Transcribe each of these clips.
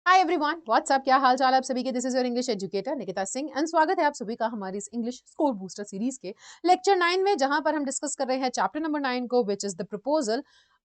Hi everyone, WhatsApp, क्या हाल चाल आप सभी के। This is your English educator Nikita Singh and स्वागत है आप सभी का हमारी इस इंग्लिश स्कोर बूस्टर सीरीज के लेक्चर 9 में, जहां पर हम डिस्कस कर रहे हैं चैप्टर नंबर 9 को, which is the proposal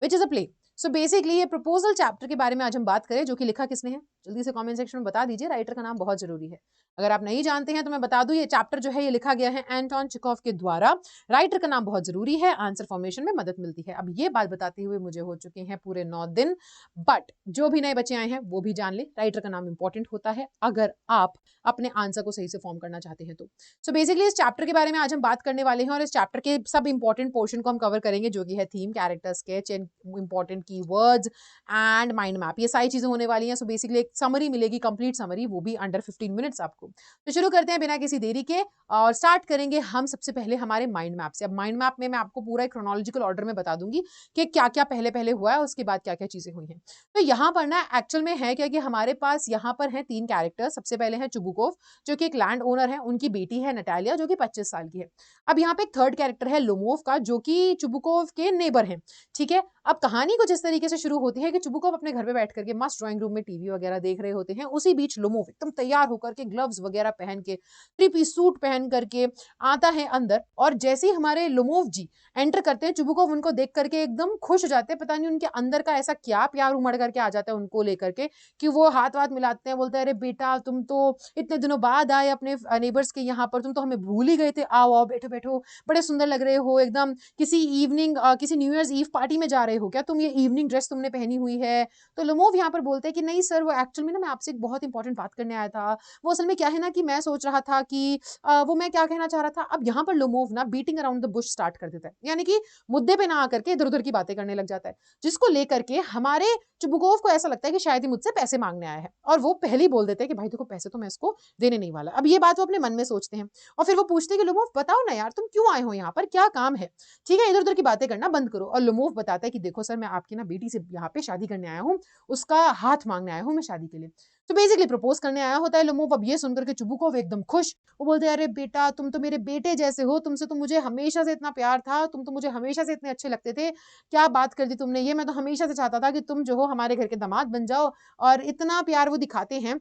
which is a play. So basically ये प्रपोजल चैप्टर के बारे में आज हम बात करें, जो कि लिखा किसने है, जल्दी से कमेंट सेक्शन में बता दीजिए। राइटर का नाम बहुत जरूरी है। अगर आप नहीं जानते हैं तो मैं बता दूं, ये चैप्टर जो है ये लिखा गया है एंटोन चेखोव के द्वारा। राइटर का नाम बहुत जरूरी है, आंसर फॉर्मेशन में मदद मिलती है। अब ये बात बताते हुए मुझे हो चुके हैं पूरे 9 दिन, बट जो भी नए बच्चे आए हैं वो भी जान ले, राइटर का नाम इंपॉर्टेंट होता है अगर आप अपने आंसर को सही से फॉर्म करना चाहते हैं तो। सो बेसिकली इस चैप्टर के बारे में आज हम बात करने वाले हैं और इस चैप्टर के सब इंपॉर्टेंट पोर्शन को हम कवर करेंगे, जो कि है theme, character sketch, important keywords and mind map. ये सारी चीजें होने वाली हैं। सो बेसिकली एक समरी मिलेगी, कंप्लीट समरी, वो भी अंडर 15 मिनट्स आपको। तो शुरू करते हैं बिना किसी देरी के और स्टार्ट करेंगे हम सबसे पहले हमारे माइंड मैप से। अब माइंड मैप में मैं आपको पूरा एक क्रोनोलॉजिकल ऑर्डर में बता दूंगी कि क्या क्या पहले पहले हुआ है, उसके बाद क्या क्या चीजें हुई हैं। तो यहाँ पर ना एक्चुअल में है क्या कि हमारे पास यहाँ पर हैं 3 कैरेक्टर। सबसे पहले है चुबुकोव, जो कि एक लैंड ओनर है, उनकी बेटी है नटालिया, जो कि 25 साल की है। अब यहाँ पे एक थर्ड कैरेक्टर है लोमोव का, जो कि चुबुकोव के नेबर हैं। ठीक है, अब कहानी कुछ इस तरीके से शुरू होती है कि चुबुकोव अपने घर पे बैठ करके मस्त ड्राइंग रूम में टीवी वगैरह देख रहे होते हैं। उसी बीच लोमोव एकदम तैयार होकर के, ग्लव्स वगैरह पहन के, 3 पीस सूट पहन करके आता है अंदर। और जैसे ही हमारे लोमोव जी एंटर करते हैं, चुबुकोव उनको देख करके एकदम खुश हो जाते हैं। पता नहीं उनके अंदर का ऐसा क्या प्यार उमड़ करके आ जाता है उनको लेकर के, कि वो हाथ वाथ मिलाते हैं, बोलते हैं अरे बेटा तुम तो इतने दिनों बाद आए अपने नेबर्स के यहाँ पर, तुम तो हमें भूल ही गए थे, आओ आओ बैठो बैठो, बड़े सुंदर लग रहे हो एकदम। किसी इवनिंग किसी न्यू ईयर्स ईव पार्टी में जा रहे हो क्या तुम, ये इवनिंग ड्रेस तुमने पहनी हुई है। तो लोमोव यहाँ पर बोलते हैं कि नहीं सर, वो एक्चुअल में ना मैं आपसे एक बहुत इंपॉर्टेंट बात करने आया था। वो असल में क्या है ना कि मैं सोच रहा था कि वो मैं क्या कहना चाह रहा था। अब यहाँ पर लोमोव ना beating around the Bush start कर देता है, यानी कि मुद्दे पे ना आकर के इधर उधर की बातें करने लग जाता है, जिसको लेकर के हमारे चुबुकोव को ऐसा लगता है कि शायद ही मुझसे पैसे मांगने आया है। और वो पहले ही बोल देते हैं कि भाई देखो, पैसे तो मैं इसको देने नहीं वाला। अब ये बात वो अपने मन में सोचते हैं और फिर वो पूछते हैं कि लोमोव बताओ ना यार, तुम क्यों आए हो यहाँ पर, क्या काम है। ठीक है, इधर उधर की बातें करना बंद करो। और लोमोव बताता है कि देखो सर, मैं आपकी ना बेटी से यहाँ पे शादी करने आया हूँ, उसका हाथ मांगने आया हूँ मैं शादी के लिए। तो बेसिकली प्रपोज करने आया होता है लोमोव। अब ये सुनकर के चुबुकोव एकदम खुश, वो बोलते हैं अरे बेटा, तुम तो मेरे बेटे जैसे हो, तुमसे तो मुझे हमेशा से इतना प्यार था, तुम तो मुझे हमेशा से इतने अच्छे लगते थे, क्या बात कर दी तुमने ये। मैं तो हमेशा से चाहता था कि तुम जो हो हमारे घर के दामाद बन जाओ। और इतना प्यार वो दिखाते हैं।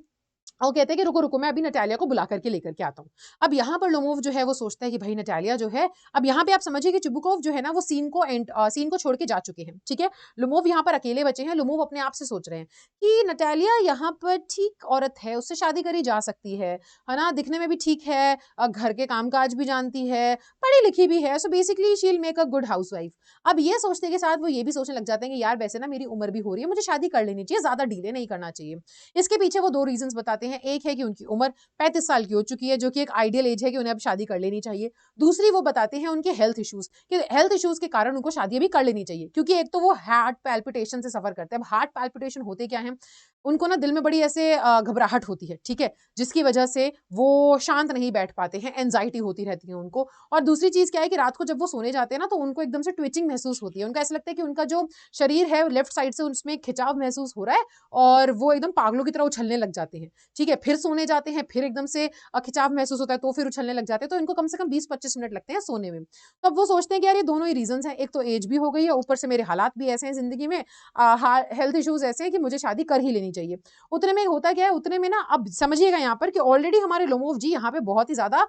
वो कहते हैं कि रुको रुको, मैं अभी नटालिया को बुला करके लेकर के आता हूँ। अब यहाँ पर लोमोव जो है वो सोचता है कि भाई नटालिया जो है, अब यहाँ पे आप समझिए कि चुबुकोव जो है ना वो सीन को छोड़ के जा चुके हैं। ठीक है, लोमोव यहाँ पर अकेले बचे हैं। लोमोव अपने आप से सोच रहे हैं कि नटालिया यहाँ पर ठीक औरत है, उससे शादी करी जा सकती है ना, दिखने में भी ठीक है, घर के कामकाज भी जानती है, पढ़ी लिखी भी है, so basically she will make a good house wife. अब ये सोचने के साथ वो ये भी सोचने लग जाते हैं कि यार वैसे ना मेरी उम्र भी हो रही है, मुझे शादी कर लेनी चाहिए, ज्यादा डिले नहीं करना चाहिए। इसके पीछे वो 2 रीजंस बताते हैं। एक है कि उनकी उम्र 35 साल की हो चुकी है, जो कि एक आइडियल एज है कि उन्हें अब शादी कर लेनी चाहिए। दूसरी वो बताते हैं उनके हेल्थ इश्यूज, कि हेल्थ इश्यूज के कारण उनको शादी अभी कर लेनी चाहिए, क्योंकि एक तो वो हार्ट पैल्पिटेशन से सफर करते हैं। अब हार्ट पैल्पिटेशन होते क्या है, उनको ना दिल में बड़ी ऐसे घबराहट होती है। ठीक है, जिसकी वजह से वो शांत नहीं बैठ पाते हैं, एंजाइटी होती रहती है उनको। और दूसरी चीज क्या है कि रात को जब वो सोने जाते हैं ना, तो उनको एकदम से ट्विचिंग महसूस होती है। उनको ऐसा लगता है कि उनका जो शरीर है लेफ्ट साइड से उसमें खिंचाव महसूस हो रहा है और वो एकदम पागलों की तरह उछलने लग जाते हैं। ठीक है, फिर सोने जाते हैं, फिर एकदम से खिंचाव महसूस होता है तो फिर उछलने लग जाते हैं। तो इनको कम से कम 20-25 मिनट लगते हैं सोने में। तो अब वो सोचते हैं कि यार ये दोनों ही रीजंस हैं, एक तो एज भी हो गई है, ऊपर से मेरे हालात भी ऐसे हैं जिंदगी में, हेल्थ इश्यूज ऐसे हैं कि मुझे शादी कर ही लेनी चाहिए। उतने में होता क्या है, उतने में ना अब समझिएगा यहाँ पर कि ऑलरेडी हमारे लोमोव जी यहाँ पे बहुत ही ज्यादा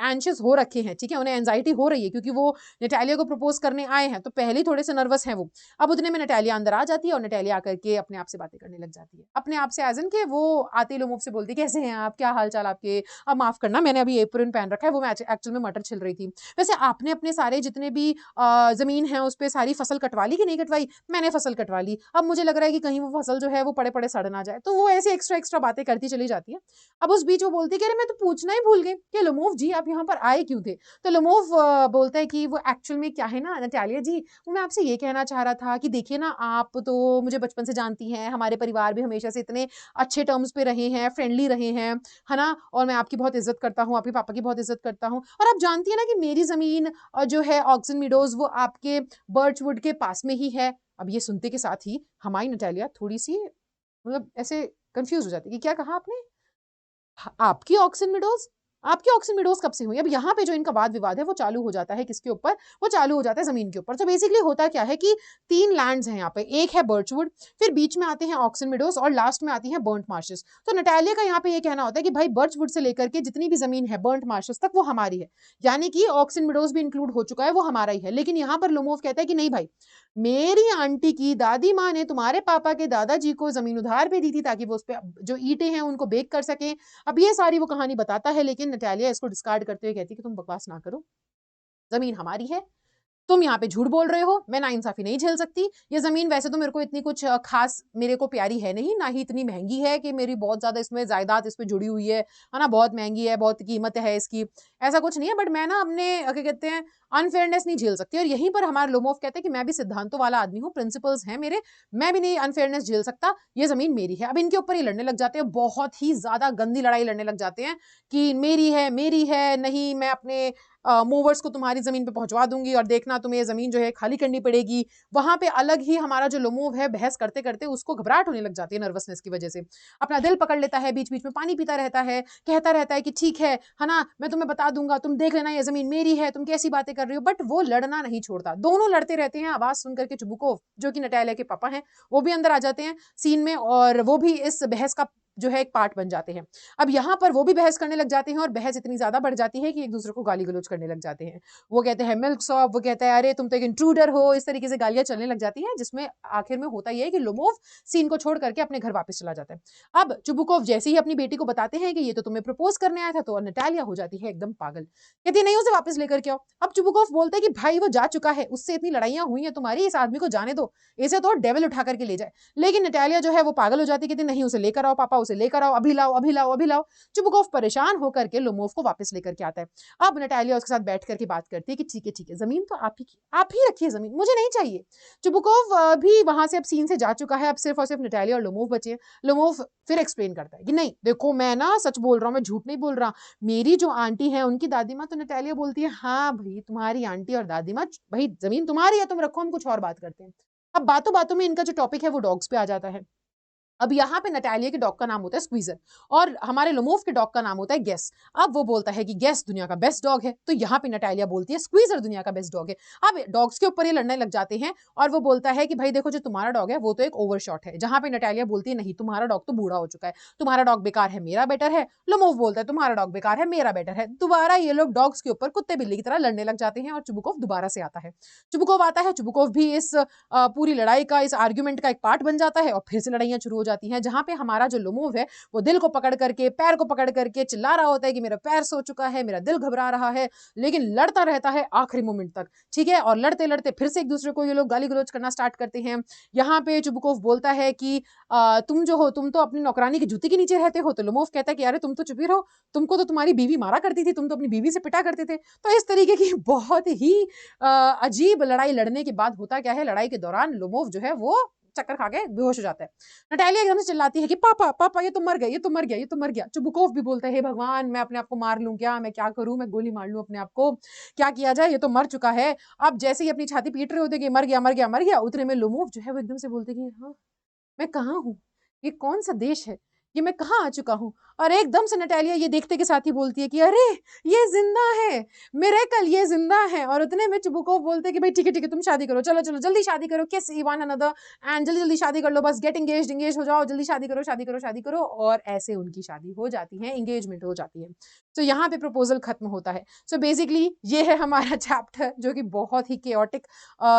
एंशियस हो रखे हैं। ठीक है, उन्हें एंजाइटी हो रही है क्योंकि वो नटालिया को प्रपोज करने आए हैं, तो पहले ही थोड़े से नर्वस हैं वो। अब उतने में नटालिया अंदर आ जाती है और नटालिया आकर के अपने आप से बातें करने लग जाती है, अपने आप से एज इन के वो आते लोमोव से बोलती है कैसे हैं आप, क्या हाल चाल आपके, अब माफ करना मैंने अभी एप्रन पहन रखा है, वो मैं एक्चुअल में मटर छिल रही थी। वैसे आपने अपने सारे जितने भी जमीन है उस पर सारी फसल कटवा ली कि नहीं कटवाई। मैंने फसल कटवा ली, अब मुझे लग रहा है कि कहीं वो फसल जो है वो पड़े पड़े सड़ ना जाए। तो वो ऐसी एक्स्ट्रा एक्स्ट्रा बातें करती चली जाती है। अब उस बीच वो बोलती है कि अरे मैं तो पूछना ही भूल गई कि लोमोव जी आप यहाँ पर आए क्यों थे। तो लोमोव बोलता है कि वो एक्चुअल में क्या है ना नटालिया जी, वो मैं आपसे ये कहना चाह रहा था कि देखिए ना, आप तो मुझे बचपन से जानती हैं, हमारे परिवार भी हमेशा से इतने अच्छे टर्म्स पे रहे हैं, फ्रेंडली रहे हैं, है ना, और मैं आपकी बहुत इज्जत करता हूँ, आपके पापा की बहुत इज्जत करता हूँ। और आप जानती है ना कि मेरी जमीन जो है ऑक्सन मीडोज, वो आपके बर्चवुड के पास में ही है। अब ये सुनते के साथ ही हमारी नटालिया थोड़ी सी मतलब ऐसे कंफ्यूज हो जाती है कि क्या कहा आपने, आपकी ऑक्सन मीडोज, आपकी ऑक्सिन मीडोज कब से हुई? अब यहाँ पे जो इनका वाद विवाद है वो चालू हो जाता है किसके ऊपर? वो चालू हो जाता है ज़मीन के ऊपर। तो बेसिकली होता क्या है कि 3 लैंड्स हैं यहाँ पे, एक है बर्चवुड, फिर बीच में आते हैं ऑक्सिन मीडोज और लास्ट में आती हैं बर्न्ट मार्शेस। तो नटालिया का यहाँ पे ये कहना होता है कि भाई बर्चवुड से लेकर के जितनी भी ज़मीन है बर्न्ट मार्शेस तक वो हमारी है। यानी कि ऑक्सिन मीडोज भी इंक्लूड हो चुका है, वो हमारा ही है। लेकिन यहाँ पर लोमोव कहता है कि नहीं भाई, मेरी आंटी की दादी माँ ने तुम्हारे पापा के दादाजी को ज़मीन उधार पे दी थी ताकि वो उस पे जो ईंटें हैं उनको बेक कर सकें। अब ये सारी वो कहानी बताता है, लेकिन नटालिया इसको डिस्कार्ड करते हुए कहती है कि तुम बकवास ना करो, ज़मीन हमारी है, तुम यहाँ पे झूठ बोल रहे हो, मैं नाइंसाफ़ी नहीं झेल सकती। ये ज़मीन वैसे तो मेरे को इतनी कुछ ख़ास मेरे को प्यारी है नहीं, ना ही इतनी महँगी है कि मेरी बहुत ज़्यादा इसमें जायदाद इस पे जुड़ी हुई है ना? बहुत महँगी है, बहुत कीमत है इसकी, ऐसा कुछ नहीं है। बट मैं ना अपने क्या कहते हैं अनफेयरनेस नहीं झेल सकती और यहीं पर हमारे लोमोव कहते हैं कि मैं भी सिद्धांतों वाला आदमी हूँ, प्रिंसिपल्स हैं मेरे, मैं भी नहीं अनफेयरनेस झेल सकता, ये ज़मीन मेरी है। अब इनके ऊपर ये लड़ने लग जाते हैं, बहुत ही ज़्यादा गंदी लड़ाई लड़ने लग जाते हैं कि मेरी है, नहीं मैं अपने मूवर्स को तुम्हारी ज़मीन पे पहुँचवा दूँगी और देखना तुम्हें ये ज़मीन जो है खाली करनी पड़ेगी। वहाँ पे अलग ही हमारा जो लोमोव है बहस करते-करते उसको घबराहट होने लग जाती है नर्वसनेस की वज़ह से। अपना दिल पकड़ लेता है, बीच-बीच में पानी पीता रहता है, कहता रहता है कि ठीक है ना? मैं तुम्हें बता दूँगा, तुम देख लेना ये ज़मीन मेरी है, तुम कैसी बातें कर रही हो? बट वो लड़ना नहीं छोड़ता। दोनों लड़ते रहते हैं, आवाज़ सुन कर के चुबुकोव जो कि नटालिया के पापा हैं, वो भी अंदर आ जाते हैं सीन में और वो भी इस बहस का जो है एक पार्ट बन जाते हैं। अब यहाँ पर वो भी बहस करने लग जाते हैं और बहस इतनी ज़्यादा बढ़ जाती है कि एक-दूसरे को गाली-गलौच करने लग जाते हैं। वो कहते हैं मिल्क सॉप, वो कहता है अरे तुम तो एक इंट्रूडर हो, इस तरीके से गालियाँ चलने लग जाती हैं जिसमें आखिर में होता ये है कि लोमोव सीन को छोड़ करके अपने घर वापस चला जाता है। अब चुबुकोव जैसे ही अपनी बेटी को बताते हैं कि ये तो तुम्हें प्रपोज़ करने आया था, तो नटालिया हो जाती है एकदम पागल। कहती है नहीं उसे वापस लेकर के आओ। अब चुबुकोव बोलता है कि भाई वो जा चुका है, उससे इतनी लड़ाइयाँ हुई हैं तुम्हारी, इस आदमी को जाने दो, इसे तो डेविल उठा करके ले जाए। लेकिन नटालिया जो है वो पागल हो जाती है, कहती नहीं उसे लेकर आओ पापा, उसे लेकर आओ, अभी लाओ, अभी लाओ, अभी लाओ। चुबुकोव परेशान होकर के लोमोव को वापस लेकर के आता है। अब नटालिया उसके साथ बैठ करके बात करती है कि ठीक है, ज़मीन तो आप ही की, आप ही रखिए ज़मीन, मुझे नहीं चाहिए। चुबुकोव भी वहाँ से अब सीन से जा चुका है, अब सिर्फ़ और सिर्फ़ नटालिया और लोमोव बचे हैं। लोमोव फिर एक्सप्लेन करता है कि नहीं, देखो मैं ना सच बोल रहा हूँ, मैं झूठ नहीं बोल रहा। मेरी जो आंटी है, उनकी दादी माँ तो नटालिया बोलती है, हाँ भई, तुम्हारी आंटी और दादी माँ भई ज़मीन तुम्हारी है, तुम रखो, हम कुछ और बात करते हैं। अब बातों-बातों में इनका जो टॉपिक है, वो डॉग्स पे आ जाता है। अब यहाँ पे नटालिया के डॉग का नाम होता है स्क्वीज़र और हमारे लोमोव के डॉग का नाम होता है गेस। अब वो बोलता है कि गेस दुनिया का बेस्ट डॉग है, तो यहाँ पे नटालिया बोलती है स्क्वीज़र दुनिया का बेस्ट डॉग है। अब डॉग्स के ऊपर ये लड़ने लग जाते हैं और वो बोलता है कि भाई देखो जो तुम्हारा डॉग है वो तो एक ओवरशॉट है। जहाँ पे नटालिया बोलती है नहीं तुम्हारा डॉग तो बूढ़ा हो चुका है, तुम्हारा डॉग बेकार है, मेरा बेटर है। लोमोव बोलता है तुम्हारा डॉग बेकार है, मेरा बेटर है। दोबारा ये लोग डॉग्स के ऊपर कुत्ते-बिल्ली की तरह लड़ने लग जाते हैं और चुबुकोव दोबारा से आता है। चुबुकोव आता है, चुबुकोव भी इस पूरी लड़ाई का, इस आर्गुमेंट का एक पार्ट बन जाता है और फिर से लड़ाइयाँ शुरू हो जाती हैं, जहाँ पे हमारा जो लोमोव है, वो दिल को पकड़ करके, पैर को पकड़ करके चिल्ला रहा होता है कि मेरा पैर सो चुका है, मेरा दिल घबरा रहा है, लेकिन लड़ता रहता है आखिरी मोमेंट तक, ठीक है? और लड़ते-लड़ते फिर से एक-दूसरे को ये लोग गाली-गलौच करना स्टार्ट करते हैं। यहाँ पे चुबुकोव बोलता है कि तुम जो हो, तुम तो अपनी नौकरानी की जूती के नीचे रहते हो, तो लोमोव कहता है कि अरे तुम तो चुप ही रहो, तुमको तो तुम्हारी बीवी मारा करती थी, तुम तो अपनी बीवी से पिटा करते थे। तो इस तरीके की बहुत ही अजीब लड़ाई लड़ने के बाद होता क्या है, लड़ाई के दौरान लोमोव जो है वो चक्कर खा के बेहोश हो जाता है। नटालिया एकदम से चिल्लाती है कि पापा, पापा ये तो मर गया, ये तो मर गया, ये तो मर गया। चुबुकोव भी बोलता है हे भगवान मैं अपने आप को मार लूँ क्या? मैं क्या करूँ? मैं गोली मार लूँ अपने आप को? क्या किया जाए? ये तो मर चुका है। अब जैसे ही अपनी छाती पीट रहे होते हैं कि मर गया, मर गया, मर गया, उतने में लोमोव जो है वो एकदम से बोलते हैं कि हाँ, मैं कहाँ हूँ? ये कौन-सा देश है? ये मैं कहाँ आ चुका हूँ? और एकदम से नटालिया ये देखते के साथ ही बोलती है कि अरे! ये ज़िंदा है, मिरेकल ये ज़िंदा है और उतने में चुबुकोव बोलते हैं कि भाई ठीक है, तुम शादी करो, चलो, जल्दी शादी करो, किस वन अनदर एंड जल्दी-जल्दी शादी कर लो बस गेट एंगेज्ड हो जाओ, जल्दी शादी करो और ऐसे उनकी शादी हो जाती है, एंगेजमेंट हो जाती है। तो यहाँ पे प्रपोज़ल खत्म होता है। सो बेसिकली ये है हमारा चैप्टर जो कि बहुत ही केओटिक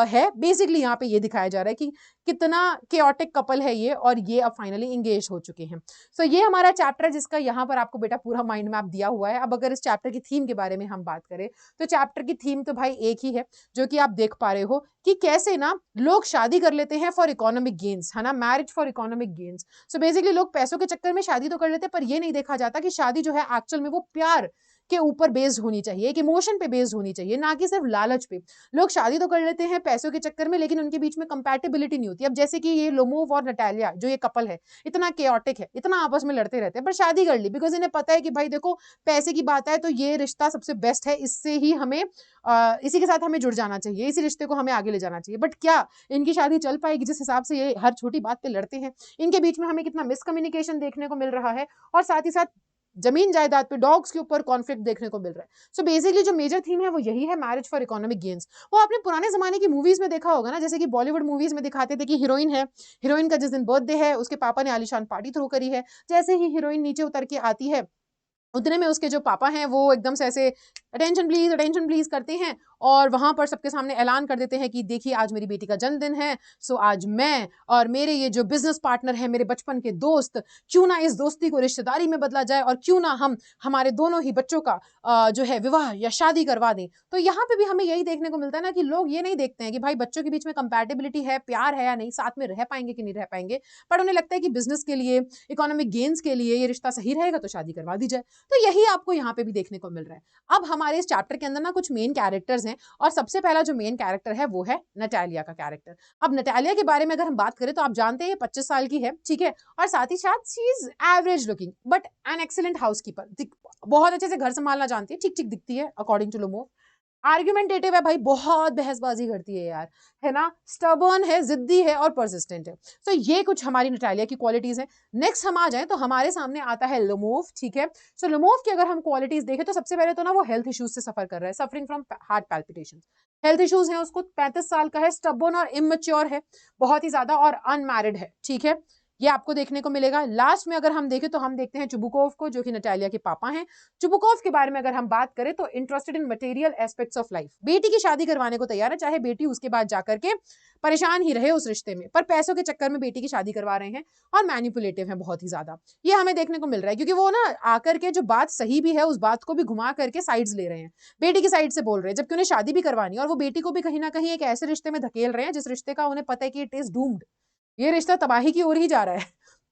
है। बेसिकली यहाँ पे ये दिखाया जा रहा है कि कितना केओटिक कपल है ये और ये अब फाइनली एंगेज हो चुके हैं। सो ये हमारा चैप्टर है जिसका यहाँ पर आपको बेटा पूरा माइंड मैप दिया हुआ है। अब अगर इस चैप्टर की थीम के बारे में हम बात करें, तो चैप्टर की थीम तो भाई एक ही है, जो कि आप देख पा रहे हो कि कैसे ना लोग शादी कर लेते हैं फॉर इकोनॉमिक गेन्स, है ना? Marriage for economic gains. So basically लोग पैसों के चक्कर में शादी तो कर लेते हैं, पर ये नहीं देखा जाता कि शादी जो है एक्चुअल में वो प्यार के ऊपर बेस्ड होनी चाहिए, एक इमोशन पे बेस्ड होनी चाहिए, ना कि सिर्फ लालच पे। लोग शादी तो कर लेते हैं पैसों के चक्कर में, लेकिन उनके बीच में कंपैटिबिलिटी नहीं होती। अब जैसे कि ये लोमोव और नटालिया जो ये कपल है, इतना केओटिक है, इतना आपस में लड़ते रहते हैं, पर शादी कर ली बिकॉज़ इन्हें पता है कि भाई देखो पैसे की बात आए तो ये रिश्ता सबसे बेस्ट है, इससे ही हमें इसी के साथ हमें जुड़ जाना चाहिए, इसी रिश्ते को हमें आगे ले जाना चाहिए। बट क्या इनकी शादी चल पाएगी जिस हिसाब से ये हर छोटी बात पे लड़ते हैं? इनके बीच में हमें कितना मिसकम्युनिकेशन देखने को मिल रहा है और साथ ही साथ जमीन जायदाद पे, डॉग्स के ऊपर कॉन्फ्लिक्ट देखने को मिल रहा है। सो बेसिकली जो मेजर थीम है वो यही है, मैरिज फॉर इकोनॉमिक गेन्स। वो आपने पुराने जमाने की मूवीज में देखा होगा ना, जैसे कि बॉलीवुड मूवीज में दिखाते थे कि हीरोइन है, हीरोइन का जिस दिन बर्थडे है उसके पापा ने आलीशान पार्टी थ्रो करी है, जैसे ही हीरोइन नीचे उतर के आती है उतने में उसके जो पापा हैं वो एकदम से ऐसे अटेंशन प्लीज करते हैं और वहां पर सबके सामने ऐलान कर देते हैं कि देखिए आज मेरी बेटी का जन्मदिन है, सो आज मैं और मेरे ये जो बिजनेस पार्टनर है, मेरे बचपन के दोस्त, क्यों ना इस दोस्ती को रिश्तेदारी में बदला जाए और क्यों ना हम हमारे दोनों ही बच्चों का जो है विवाह या शादी करवा दें। तो यहाँ पे भी हमें यही देखने को मिलता है ना कि लोग ये नहीं देखते हैं कि भाई बच्चों के बीच में कंपैटिबिलिटी है, प्यार है या नहीं, साथ में रह पाएंगे कि नहीं रह पाएंगे, पर उन्हें लगता है कि बिजनेस के लिए, इकोनॉमिक गेन्स के लिए ये रिश्ता सही रहेगा तो शादी करवा दी जाए। तो यही आपको यहाँ पे भी देखने को मिल रहा है। अब हमारे इस चैप्टर के अंदर ना कुछ मेन कैरेक्टर्स हैं और सबसे पहला जो मेन कैरेक्टर है वो है नटालिया का कैरेक्टर। अब नटालिया के बारे में अगर हम बात करें तो आप जानते हैं ये 25 साल की है, ठीक है, और साथ ही साथ she is average looking but an excellent housekeeper. बहुत अच्छे से घर संभालना जानती है, ठीक ठीक दिखती है अकॉर्डिंग टू लोमो। आर्ग्यूमेंटेटिव है भाई, बहुत बहसबाजी करती है यार, है ना, स्टबर्न है, जिद्दी है और परसिस्टेंट है। तो ये कुछ हमारी नटालिया की क्वालिटीज हैं। नेक्स्ट हम आ जाएं तो हमारे सामने आता है लोमोव, ठीक है। सो लोमोव की अगर हम क्वालिटीज देखें तो सबसे पहले तो ना वो हेल्थ इश्यूज से सफर कर रहा है, suffering from heart palpitation, health issues हैं उसको, 35 साल का है, स्टबर्न और इमैच्योर है बहुत ही ज्यादा और अनमैरिड है, ठीक है, ये आपको देखने को मिलेगा। लास्ट में अगर हम देखें तो हम देखते हैं चुबुकोव को, जो कि नटालिया के पापा हैं। चुबुकोव के बारे में अगर हम बात करें तो interested in material aspects of life, बेटी की शादी करवाने को तैयार है, चाहे बेटी उसके बाद जाकर के परेशान ही रहे उस रिश्ते में, पर पैसों के चक्कर में बेटी की शादी करवा रहे हैं और मैनिपुलेटिव है बहुत ही ज्यादा। ये हमें देखने को मिल रहा है क्योंकि वो ना आकर के जो बात सही भी है उस बात को भी घुमा करके साइड्स ले रहे हैं, बेटी की साइड से बोल रहे हैं, जबकि उन्हें शादी भी करवानी है और वो बेटी को भी कहीं ना कहीं एक ऐसे रिश्ते में धकेल रहे हैं जिस रिश्ते का उन्हें पता है कि इट इज डूम्ड, ये रिश्ता तबाही की ओर ही जा रहा है।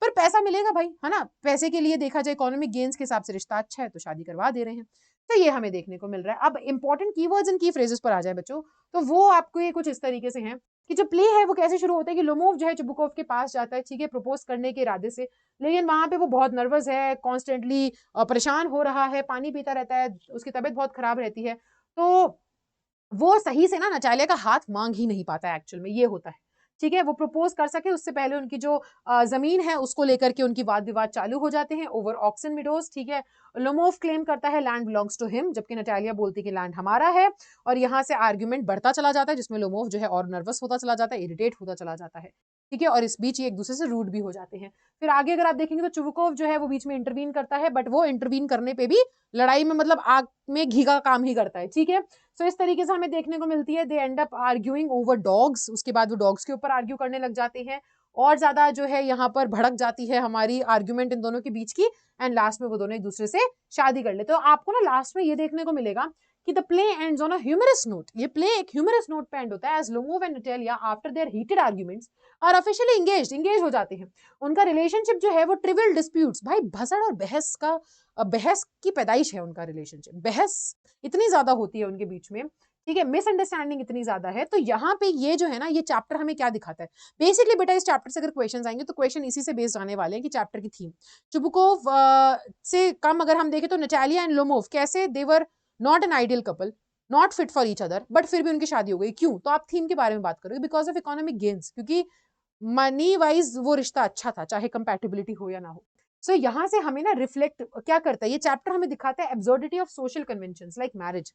पर पैसा मिलेगा भाई, है ना, पैसे के लिए देखा जाए, इकोनॉमिक गेन्स के हिसाब से रिश्ता अच्छा है तो शादी करवा दे रहे हैं। तो ये हमें देखने को मिल रहा है। अब इंपॉर्टेंट कीवर्ड्स एंड की फ्रेजेस पर आ जाए बच्चों, तो वो आपको ये कुछ इस तरीके से हैं कि जो प्ले है वो कैसे शुरू होता है कि लोमोव जो है चुबुकोव के पास जाता है, ठीक है, प्रपोज करने के इरादे से, लेकिन वहां पे वो बहुत नर्वस है, कॉन्स्टेंटली परेशान हो रहा है, पानी पीता रहता है, उसकी तबीयत बहुत खराब रहती है, तो वो सही से ना नटालिया का हाथ मांग ही नहीं पाता है, एक्चुअल में ये होता है, ठीक है। वो प्रपोज कर सके उससे पहले उनकी जो जमीन है उसको लेकर के उनकी वाद विवाद चालू हो जाते हैं ओवर ऑक्सन मिडोज, ठीक है। लोमोव क्लेम करता है लैंड बिलोंग्स टू हिम, जबकि नटालिया बोलती है कि लैंड हमारा है, और यहाँ से आर्ग्यूमेंट बढ़ता चला जाता है जिसमें लोमोव जो है और नर्वस होता चला जाता है, इरिटेट होता चला जाता है, ठीक है, और इस बीच ये एक दूसरे से रूड भी हो जाते हैं। फिर आगे अगर आप देखेंगे तो चुबुकोव जो है वो बीच में इंटरवीन करता है, बट वो इंटरवीन करने पे भी लड़ाई में मतलब आग में घी का काम ही करता है, ठीक है। सो इस तरीके से हमें देखने को मिलती है, they end up arguing over dogs, उसके बाद वो डॉग्स के ऊपर आर्ग्यू करने लग जाते हैं और ज्यादा जो है यहाँ पर भड़क जाती है हमारी आर्ग्यूमेंट इन दोनों के बीच की, एंड लास्ट में वो दोनों एक दूसरे से शादी कर लेते। तो आपको ना लास्ट में ये देखने को मिलेगा कि the play ends on a humorous note, ये प्ले एक ह्यूमरस नोट पे एंड होता है, as Lomov and Natalia after their heated arguments are officially engage हो जाते हैं। उनका रिलेशनशिप जो है वो ट्रिवियल डिस्प्यूट्स, भाई भसड़ और बहस का, बहस की पैदाइश है उनका रिलेशनशिप, बहस इतनी ज्यादा होती है उनके बीच में, ठीक है, मिसअंडरस्टैंडिंग इतनी ज्यादा है। तो यहाँ पे ये जो है ना, ये चैप्टर हमें क्या दिखाता है बेसिकली बेटा, इस चैप्टर से अगर क्वेश्चंस आएंगे तो क्वेश्चन इसी से बेस्ड आने वाले हैं कि चैप्टर की थीम चुबुकोव से कम अगर हम देखें तो नटालिया एंड लोमोव कैसे they were not an ideal couple, not fit for each other, but फिर भी उनकी शादी हो गई, क्यों, तो आप थीम के बारे में बात करोगे, बिकॉज ऑफ इकोनॉमिक गेन्स, क्योंकि मनी वाइज वो रिश्ता अच्छा था चाहे कंपैटिबिलिटी हो या ना हो। सो यहाँ से हमें ना रिफ्लेक्ट क्या करता है ये चैप्टर, हमें दिखाता है absurdity of social conventions like marriage,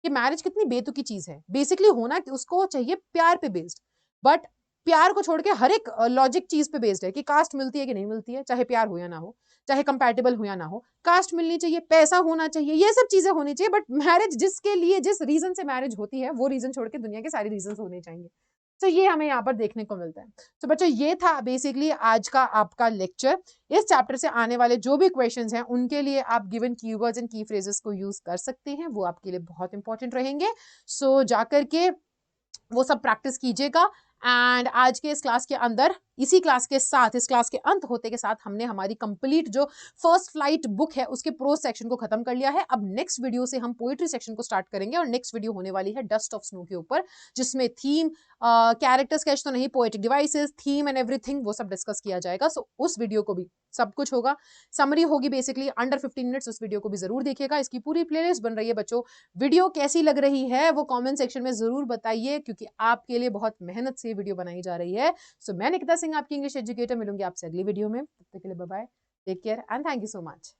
कि मैरिज कितनी बेतुकी चीज है, बेसिकली होना उसको चाहिए प्यार पे बेस्ड, बट प्यार को छोड़ के हर एक लॉजिक चीज पे बेस्ड है कि कास्ट मिलती है कि नहीं मिलती है, चाहे प्यार हो या ना हो, चाहे कंपैटिबल हो या ना हो, कास्ट मिलनी चाहिए, पैसा होना चाहिए, ये सब चीजें होनी चाहिए, बट मैरिज जिसके लिए जिस रीजन से मैरिज होती है वो रीजन छोड़ के दुनिया के सारे रीजन होने चाहिए। तो ये हमें यहाँ पर देखने को मिलता है। तो बच्चों ये था बेसिकली आज का आपका लेक्चर। इस चैप्टर से आने वाले जो भी क्वेश्चंस हैं उनके लिए आप गिवन कीवर्ड्स एंड की फ्रेजेस को यूज कर सकते हैं, वो आपके लिए बहुत इंपॉर्टेंट रहेंगे। सो जाकर के वो सब प्रैक्टिस कीजिएगा। एंड आज के इस क्लास के अंदर, इसी क्लास के साथ, इस क्लास के अंत होते के साथ हमने हमारी कंप्लीट जो फर्स्ट फ्लाइट बुक है उसके प्रोज सेक्शन को खत्म कर लिया है। अब नेक्स्ट वीडियो से हम पोएट्री सेक्शन को स्टार्ट करेंगे और नेक्स्ट वीडियो होने वाली है डस्ट ऑफ स्नो के ऊपर, जिसमें थीम, कैरेक्टर स्केच तो नहीं, poetic devices, theme and everything वो सब डिस्कस किया जाएगा। सो उस वीडियो को भी सब कुछ होगा, समरी होगी बेसिकली अंडर 15 मिनट्स, उस वीडियो को भी जरूर देखिएगा। इसकी पूरी प्लेलिस्ट बन रही है बच्चों, वीडियो कैसी लग रही है वो कमेंट सेक्शन में जरूर बताइए, क्योंकि आपके लिए बहुत मेहनत से वीडियो बनाई जा रही है। सो मैं निकिता सिंह आपकी इंग्लिश एजुकेटर, मिलूंगी आपसे अगली वीडियो में, तब तक के लिए bye bye, take care and thank you so much.